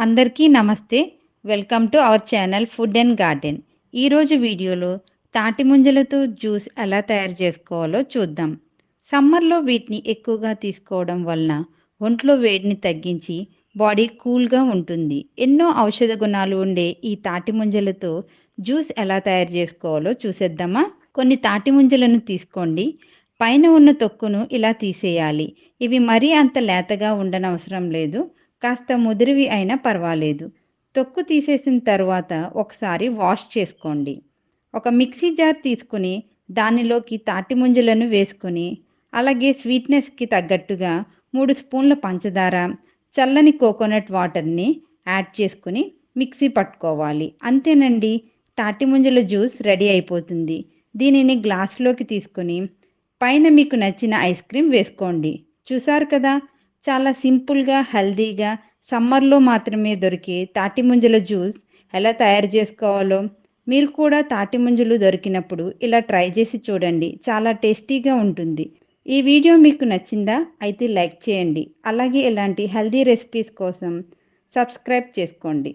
అందరికీ నమస్తే. Welcome to our channel food and garden. ఈరోజు వీడియోలో తాటి ముంజలతో జ్యూస్ ఎలా తయారు చేసుకోవాలో చూద్దాం. సమ్మర్‌లో వీటిని ఎక్కువగా తీసుకోవడం వలన ఒంట్లో వేడిని తగ్గించి బాడీ కూల్‌గా ఉంటుంది. ఎన్నో ఔషధ గుణాలు ఉండే ఈ తాటి ముంజలతో జ్యూస్ ఎలా తయారు చేసుకోవాలో చూసేద్దామా? కొన్ని తాటి ముంజలను తీసుకోండి. పైన ఉన్న తొక్కును ఇలా తీసేయాలి. ఇవి మరీ అంత లేతగా ఉండనవసరం లేదు. కాస్త ముదిరివి అయినా పర్వాలేదు. తొక్కు తీసేసిన తరువాత ఒకసారి వాష్ చేసుకోండి. ఒక మిక్సీ జార్ తీసుకొని దానిలోకి తాటి ముంజలను వేసుకొని, అలాగే స్వీట్‌నెస్‌కి తగ్గట్టుగా 3 స్పూన్ల పంచదార, చల్లని కోకోనట్ వాటర్‌ని యాడ్ చేసుకొని మిక్సీ పట్టుకోవాలి. అంతేనండి. తాటి ముంజల జ్యూస్ రెడీ అయిపోతుంది. దీనిని గ్లాస్‌లోకి తీసుకొని పైన మీకు నచ్చిన ఐస్ క్రీమ్ వేసుకోండి. చూసారు కదా! చాలా సింపుల్‌గా, హెల్తీగా సమ్మర్‌లో మాత్రమే దొరికే తాటి ముంజల జ్యూస్ ఎలా తయారు చేసుకోవాలో మీరు కూడా తాటి ముంజలు దొరికినప్పుడు ఇలా ట్రై చేసి చూడండి. చాలా టేస్టీగా ఉంటుంది. ఈ వీడియో మీకు నచ్చిందా? అయితే లైక్ చేయండి. అలాగే ఇలాంటి హెల్తీ రెసిపీస్ కోసం సబ్స్క్రైబ్ చేసుకోండి.